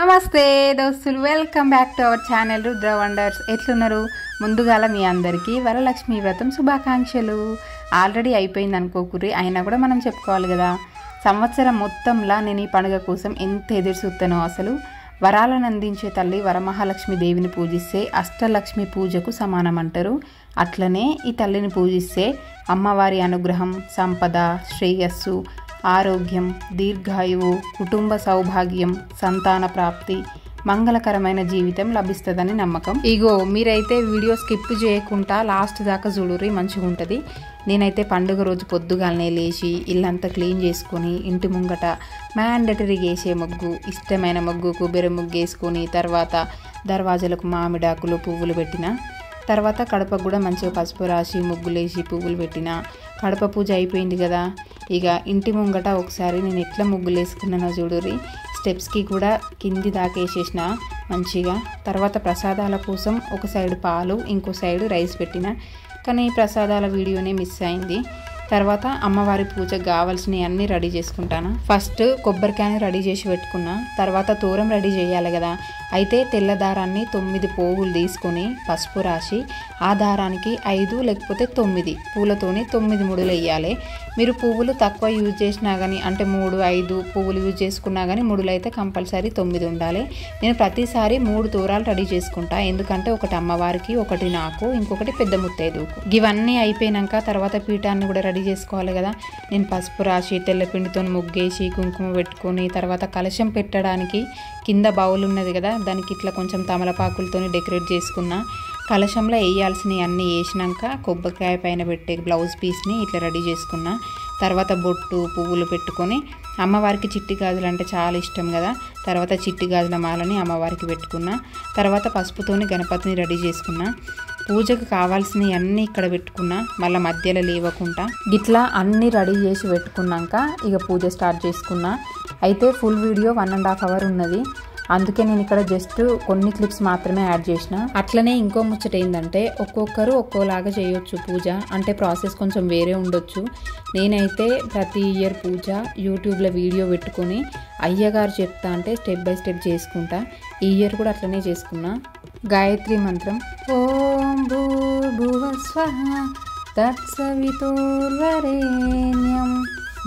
నమస్తే దోస్తులు, welcome back to our channel Rudra wonders. ఎట్లున్నారు? ముందుగాల మీ అందరికీ వరలక్ష్మి వ్రతం శుభాకాంక్షలు. ఆల్రెడీ అయిపోయింది అనుకోకుర్రి, అయినా కూడా మనం చెప్పుకోవాలి కదా. సంవత్సరం మొత్తంలా నేను ఈ పండుగ కోసం ఎంత ఎదురు చూస్తానో. అసలు వరాలను అందించే తల్లి వరమహాలక్ష్మి దేవిని పూజిస్తే అష్టలక్ష్మి పూజకు సమానం అంటారు. అట్లనే ఈ తల్లిని పూజిస్తే అమ్మవారి అనుగ్రహం, సంపద, శ్రేయస్సు, ఆరోగ్యం, దీర్ఘాయువు, కుటుంబ సౌభాగ్యం, సంతాన ప్రాప్తి, మంగళకరమైన జీవితం లభిస్తుందని నమ్మకం. ఇగో మీరైతే వీడియో స్కిప్ చేయకుండా లాస్ట్ దాకా చూడుర్రి, మంచిగా ఉంటుంది. నేనైతే పండుగ రోజు పొద్దుగాలనే లేచి ఇల్లంతా క్లీన్ చేసుకొని ఇంటి ముంగట మ్యాండటరీగా వేసే ముగ్గు, ఇష్టమైన ముగ్గు కొబ్బరి ముగ్గు వేసుకొని, తర్వాత దర్వాజలకు మామిడాకులు పువ్వులు పెట్టిన తర్వాత కడపకు కూడా మంచిగా పసుపు రాసి ముగ్గులేసి పువ్వులు పెట్టిన. కడప పూజ అయిపోయింది కదా. ఇక ఇంటి ముంగట ఒకసారి నేను ఎట్లా ముగ్గులు వేసుకున్నానో చూడుర్రి. స్టెప్స్కి కూడా కింది దాకా వేసేసిన మంచిగా. తర్వాత ప్రసాదాల కోసం ఒక సైడ్ పాలు, ఇంకో సైడ్ రైస్ పెట్టిన. కానీ ప్రసాదాల వీడియోనే మిస్ అయింది. తర్వాత అమ్మవారి పూజకు కావాల్సినవి అన్నీ రెడీ చేసుకుంటాను. ఫస్ట్ కొబ్బరికాయని రెడీ చేసి పెట్టుకున్నా. తర్వాత తోరం రెడీ చేయాలి కదా. అయితే తెల్ల దారాన్ని 9 పోగులు తీసుకొని పసుపు రాసి ఆ దారానికి 5 లేకపోతే 9 పూలతోని 9 ముడులు వేయాలి. మీరు పువ్వులు తక్కువ యూజ్ చేసినా కానీ, అంటే 3, 5 పువ్వులు యూజ్ చేసుకున్నా కానీ ముడులు అయితే కంపల్సరీ 9 ఉండాలి. నేను ప్రతిసారి 3 తోరాలు రెడీ చేసుకుంటా. ఎందుకంటే ఒకటి అమ్మవారికి, ఒకటి నాకు, ఇంకొకటి పెద్ద ముత్తైదుకు. ఇవన్నీ అయిపోయినాక తర్వాత పీఠాన్ని కూడా రెడీ చేసుకోవాలి కదా. నేను పసుపు రాసి తెల్లపిండితో ముగ్గేసి కుంకుమ పెట్టుకొని, తర్వాత కలశం పెట్టడానికి కింద బౌల్ ఉన్నది కదా, దానికి ఇట్లా కొంచెం తమలపాకులతో డెకరేట్ చేసుకున్నా. కలశంలో వేయాల్సినవి అన్నీ వేసినాక కొబ్బరికాయ పైన పెట్టే బ్లౌజ్ పీస్ని ఇట్లా రెడీ చేసుకున్నా. తర్వాత బొట్టు పువ్వులు పెట్టుకొని, అమ్మవారికి చిట్టి గాజులు అంటే చాలా ఇష్టం కదా. తర్వాత చిట్టి గాజుల మాలని అమ్మవారికి పెట్టుకున్నా. తర్వాత పసుపుతోని గణపతిని రెడీ చేసుకున్నా. పూజకు కావాల్సినవి అన్నీ ఇక్కడ పెట్టుకున్నా, మళ్ళీ మధ్యలో లేవకుండా. గిట్లా అన్నీ రెడీ చేసి పెట్టుకున్నాక ఇక పూజ స్టార్ట్ చేసుకున్నా. అయితే ఫుల్ వీడియో 1.5 hour ఉన్నది. అందుకే నేను ఇక్కడ జస్ట్ కొన్ని క్లిప్స్ మాత్రమే యాడ్ చేసిన. అట్లనే ఇంకో ముచ్చట ఏంటంటే ఒక్కొక్కరు ఒక్కోలాగా చేయొచ్చు పూజ, అంటే ప్రాసెస్ కొంచెం వేరే ఉండొచ్చు. నేనైతే ప్రతి ఇయర్ పూజ యూట్యూబ్లో వీడియో పెట్టుకొని అయ్యగారు చెప్తా అంటే స్టెప్ బై స్టెప్ చేసుకుంటా. ఈ ఇయర్ కూడా అట్లనే చేసుకున్నా. గాయత్రి మంత్రం ఓం భూర్భువస్వః తత్సవితుర్వరేణ్యం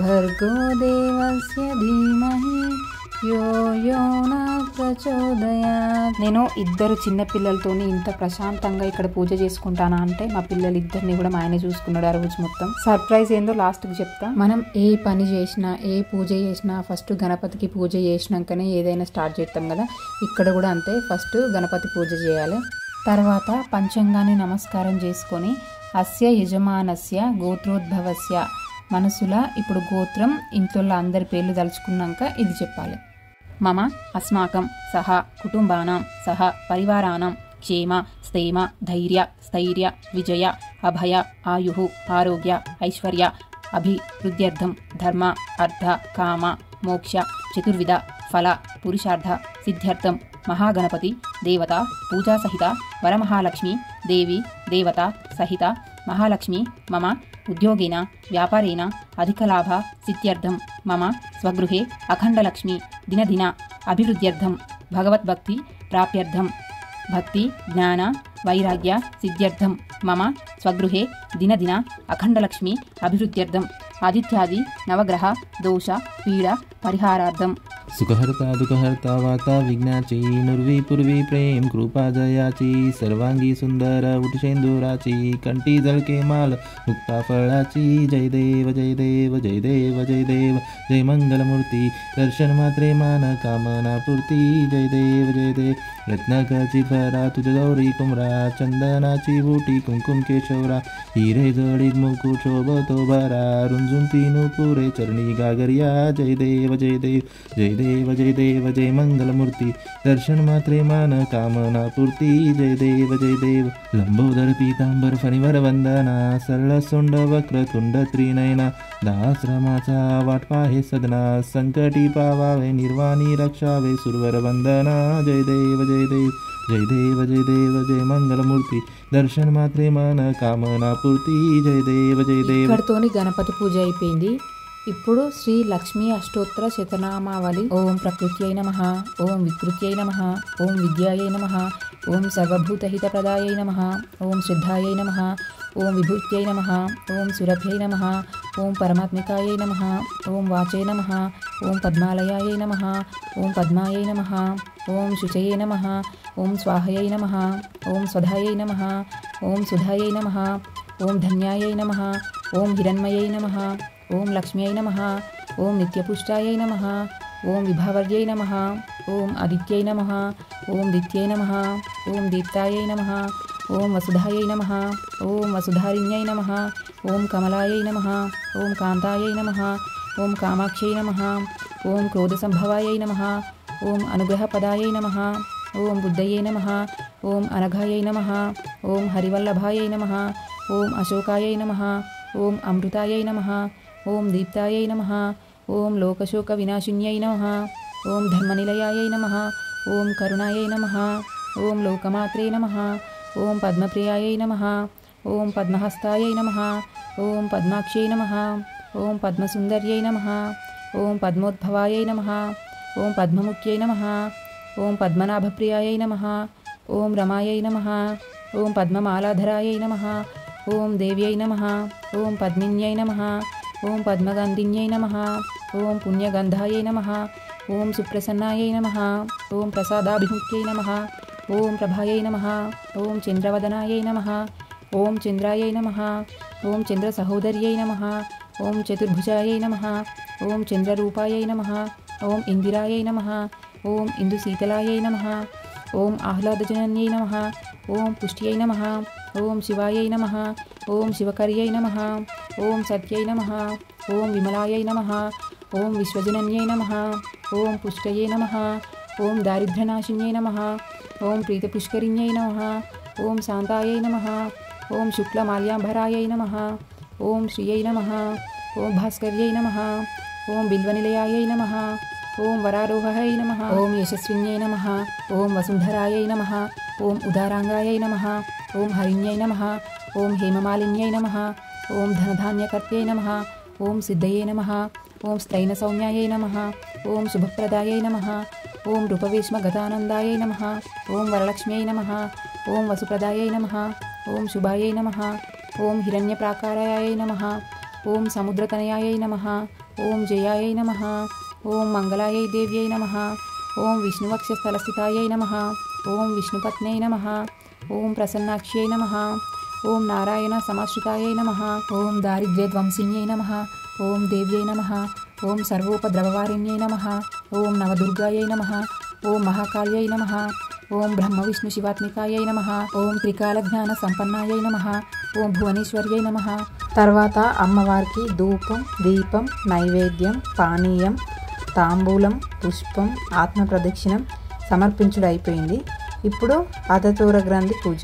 భర్గో దేవస్య ధీమహి యో యో న ప్రచోదయాత్. నేను 2 చిన్న పిల్లలతోని ఇంత ప్రశాంతంగా ఇక్కడ పూజ చేసుకుంటానా అంటే మా పిల్లలు ఇద్దరిని కూడా మా ఆయన చూసుకున్నాడు ఆ రోజు మొత్తం. సర్ప్రైజ్ ఏందో లాస్ట్కి చెప్తా. మనం ఏ పని చేసినా, ఏ పూజ చేసినా ఫస్ట్ గణపతికి పూజ చేసినాకనే ఏదైనా స్టార్ట్ చేస్తాం కదా. ఇక్కడ కూడా అంతే, ఫస్ట్ గణపతి పూజ చేయాలి. తర్వాత పంచాంగాన్ని నమస్కారం చేసుకొని అస్య యజమానస్య గోత్రోద్భవస్య మనసులా ఇప్పుడు గోత్రం, ఇంట్లో అందరి పేర్లు తలుచుకున్నాక ఇది చెప్పాలి. మమ అస్మాకం సహ కుటుంబానాం సహ పరివారానాం క్షేమ స్థేమ ధైర్య స్థైర్య విజయ అభయ ఆయు ఆరోగ్య ఐశ్వర్య అభివృద్ధ్యర్థం ధర్మ అర్థ కామ మోక్ష చతుర్విధ ఫల పురుషార్థ సిద్ధ్యర్థం మహాగణపతి దేవత పూజా సహిత వరమహాలక్ష్మి దేవి దేవత సహిత మహాలక్ష్మి మమ ఉద్యోగేన వ్యాపారేణ అధికలాభ సిద్ధ్యర్థం మమ స్వగృహే అఖండలక్ష్మి దినదిన అభివృద్ధ్యర్థం భగవద్భక్తి ప్రాప్యర్థం భక్తి జ్ఞాన వైరాగ్య సిద్ధ్యర్థం మమ స్వగృహే దినదిన అఖండలక్ష్మి అభివృద్ధ్యర్థం ఆదిత్యాది నవగ్రహ దోష పీడ పరిహారార్థం सुखहर्ता दुखहर्ता वाता विघ्नाची नुर्वी पूर्वी प्रेम कृपा जयाची सर्वांगी सुंदर उठशेंदुराची कंठी जळके माल मुक्ता फळाची जय देव जय देव जय देव जय देव जय मंगलमूर्ती दर्शन मात्रे मान कामना पूर्ती जय देव जय देव रत्नाकाची फरा तुझ्या गौरी कुमरा चंदनाची बोटी कुंकुम केशवरा हिरे जडीत मुकुट शोभतो भरा रुंजून तीनु पुरे चरणी गागरिया जय देव जय देव जय देव जय देव जय मंगलमूर्ती दर्शन मात्रे मान कामना पूर्ती जय देव जय देव लंबोदर पीतांबर फणीवर वंदना सरळ सोंड वक्र तुंड त्रिनयना दाश्रमाचा वाटपा हे सदना संकटी पावावे निर्वाणी रक्षावे सुरवर वंदना जय देव जय देव जय देव जय देव जय मंगलमूर्ती दर्शन मात्रे मन कामना पूर्ति जय देव जय देव. ఇక్కడితోని గణపతి పూజ అయిపోయింది. ఇప్పుడు శ్రీ లక్ష్మీ అష్టోత్తర శతనామావళి. ఓం ప్రకృత్యై నమః, ఓం వికృత్యై నమః, ఓం విద్యాయై నమః, ఓం సర్వభూతహితప్రదాయై నమః, ఓం శ్రద్ధాయై నమః, ఓం విభూత్యై నమః, ఓం సురభ్యై నమః, ఓం పరమాత్మికాయై నమః, ఓం వాచై నమః, ఓం పద్మాలయాయై నమః, ఓం పద్మాయై నమః, ఓం శుచయై నమః, ఓం స్వాహయై నమః, ఓం స్వధాయై నమః, ఓం సుధాయై నమః, ఓం ధన్యాయై నమః, ఓం హిరణ్మయై నమః, ఓం లక్ష్మ్యై నమః, ఓం నిత్యపుష్టాయై నమః, ఓం విభావర్యై నమః, ఓం ఆదిత్యై నమః, ఓం దిత్యై నమః, ఓం దీప్తాయై నమః, ఓం వసుధాయై నమః, ఓం వసుధారిణ్యై నమః, ఓం కమలాయై నమః, ఓం కాంతాయై నమః, ఓం కామాక్షై నమః, ఓం క్రోధసంభవాయై నమః, ఓం అనుగ్రహపదాయై నమః, ఓం బుద్ధయై నమః, ఓం అనఘాయై నమః, ఓం హరివల్లభాయై నమః, ఓం అశోకాయై నమః, ఓం అమృతాయై నమః, ఓం దీప్తాయై నమః, ఓం లోకశోక వినాశిన్యై నమః, ఓం ధర్మనిలయాయై నమః, ఓం కరుణాయై నమః, ఓం లోకమాత్రే నమః, ఓం పద్మప్రియాయై నమః, ఓం పద్మహస్తాయై నమః, ఓం పద్మాక్షై నమః, ఓం పద్మసుందర్యై నమః, ఓం పద్మోద్భవాయై నమః, ఓం పద్మముఖ్యై నమః, ఓం పద్మనాభప్రియాయై నమః, ఓం రమాయై నమః, ఓం పద్మమాలాధరాయై నమః, ఓం దేవ్యై నమః, ఓం పద్మిన్యై నమః, ఓం పద్మగంధిన్యై నమః, ఓం పుణ్యగంధాయై నమః, ఓం సుప్రసన్నాయై నమః, ఓం ప్రసాదాభిముఖ్యై నమః, ఓం ప్రభాయై నమః, ఓం చంద్రవదనాయై నమః, ఓం చంద్రాయై నమః, ఓం చంద్రసహోదర్యై నమః, ఓం చతుర్భుజాయై నమః, ఓం చంద్రరూపాయై నమః, ఓం ఇందిరాయై నమః, ఓం ఇందుశీతలాయై నమః, ఓం ఆహ్లాదజనన్యై నమః, ఓం పుష్ట్యై నమః, ఓం శివాయై నమః, ఓం శివకర్యై నమః, ఓం సత్యై నమః, ఓం విమలాయై నమః, ఓం విశ్వజనన్యై నమః, ఓం పుష్టయై నమః, ఓం దారిద్ర్యనాశిన్యై నమః, ఓం ప్రీతపుష్కరిణ్యై నమః, ఓం శాంతాయై నమః, ఓం శుక్లమాల్యాంబరాయై నమః, ఓం శ్రియై నమః, ఓం భాస్కర్యై నమః, ఓం బిల్వనిలయాయై నమః, ఓం వరారోహై నమః, ఓం యశస్విన్యై నమః, ఓం వసుంధరాయై నమః, ఓం ఉదారాంగాయై నమః, ఓం హరిణ్యై నమః, ఓం హేమమాలిన్యై నమః, ఓం ధనధాన్యకర్త్యై నమః, ఓం సిద్ధయే నమః, ఓం స్త్రైణసౌమ్యాయై నమః, ఓం శుభప్రదాయై నమః, ఓం రూపవేష్మగతానందాయై నమః, ఓం వరలక్ష్మ్యై నమః, ఓం వసుప్రదాయై నమః, ఓం శుభాయై నమః, ఓం హిరణ్యప్రాకారాయై నమః, ఓం సముద్రతనయాయై నమః, ఓం జయాయై నమః, ఓం మంగళాయై దేవ్యై నమః, ఓం విష్ణువక్షస్థలస్థితాయై నమః, ఓం విష్ణుపత్న్యై నమః, ఓం ప్రసన్నాక్ష్యై నమః, ఓం నారాయణ సమాశ్రితాయై నమః, ఓం దారిద్ర్యధ్వంసిన్యై నమః, ఓం దేవ్యై నమః, ఓం సర్వోపద్రవవారిణ్యై నమః, ఓం నవదుర్గాయై నమః, ఓం మహాకాళ్యై నమః, ఓం బ్రహ్మవిష్ణు శివాత్మికాయై నమః, ఓం త్రికాలజ్ఞాన సంపన్నాయై నమః, ఓం భువనేశ్వర్యై నమః. తర్వాత అమ్మవారికి ధూపం, దీపం, నైవేద్యం, పానీయం, తాంబూలం, పుష్పం, ఆత్మ ప్రదక్షిణం సమర్పించుడు అయిపోయింది. ఇప్పుడు అధతోర గ్రంథి పూజ.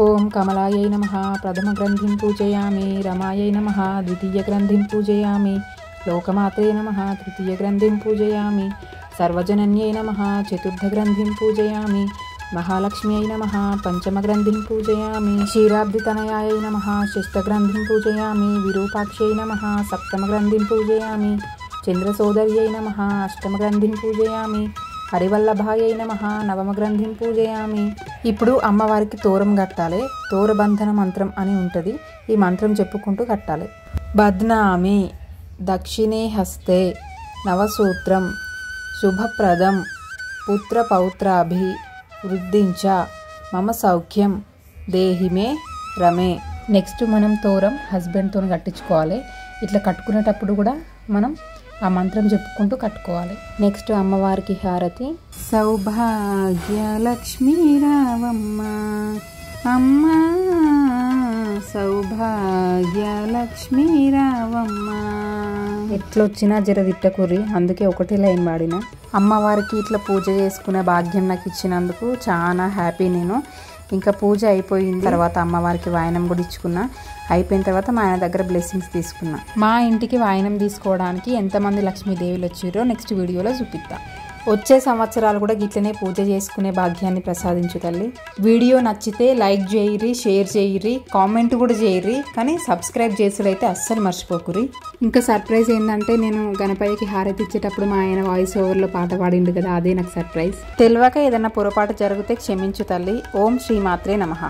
ఓం కమలాయై నమః ప్రథమ గ్రంథిం పూజయామి, రమాయై నమః ద్వితీయ గ్రంథిం పూజయామి, లోకమాత్రే నమః తృతీయ గ్రంథిం పూజయామి, సర్వజనన్యై నమః చతుర్థ గ్రంథిం పూజయామి, మహాలక్ష్మ్యై నమః పంచమ గ్రంథిం పూజయామి, క్షీరాబ్ధితనయాయై నమః షష్ఠ గ్రంథిం పూజయామి, విరూపాక్షై నమః సప్తమ గ్రంథిం పూజయామి, చంద్రసోదర్యై నమః అష్టమ గ్రంథిం పూజయామి, హరివల్లభాయై నమః నవమ గ్రంథిం పూజయామి. ఇప్పుడు అమ్మవారికి తోరం కట్టాలి. తోరబంధన మంత్రం అని ఉంటుంది. ఈ మంత్రం చెప్పుకుంటూ కట్టాలి. బధ్నామి దక్షిణే హస్తే నవసూత్రం శుభప్రదం పుత్రపౌత్రాభి వృద్ధించ మమ సౌఖ్యం దేహిమే రమే. నెక్స్ట్ మనం తోరం హస్బెండ్తో కట్టించుకోవాలి. ఇట్లా కట్టుకునేటప్పుడు కూడా మనం ఆ మంత్రం చెప్పుకుంటూ కట్టుకోవాలి. నెక్స్ట్ అమ్మవారికి హారతి. సౌభాగ్యలక్ష్మీ రావమ్మ అమ్మ, సౌభాగ్యలక్ష్మీ రావమ్మ. ఎట్లొచ్చినా జర తిట్టకుర్రి, అందుకే ఒకటే లైన్ పాడిన. అమ్మవారికి ఇట్లా పూజ చేసుకునే భాగ్యం నాకు ఇచ్చినందుకు చాలా హ్యాపీ నేను. ఇంకా పూజ అయిపోయిన తర్వాత అమ్మవారికి వాయనం కూడా ఇచ్చుకున్నా. అయిపోయిన తర్వాత మా ఆయన దగ్గర బ్లెస్సింగ్స్ తీసుకున్నా. మా ఇంటికి వాయనం తీసుకోవడానికి ఎంతమంది లక్ష్మీదేవులు వచ్చారో నెక్స్ట్ వీడియోలో చూపిస్తా. వచ్చే సంవత్సరాలు కూడా గిట్లనే పూజ చేసుకునే భాగ్యాన్ని ప్రసాదించు తల్లి. వీడియో నచ్చితే లైక్ చేయరి, షేర్ చేయరి, కామెంట్ కూడా చేయరి, కానీ సబ్స్క్రైబ్ చేసుడైతే అస్సలు మర్చిపోకురి. ఇంకా సర్ప్రైజ్ ఏంటంటే నేను గణపతికి హారతి ఇచ్చేటప్పుడు మా ఆయన వాయిస్ ఓవర్లో పాట పాడిండు కదా, అదే నాకు సర్ప్రైజ్. తెలియక ఏదైనా పొరపాటు జరిగితే క్షమించు తల్లి. ఓం శ్రీ మాత్రే నమః.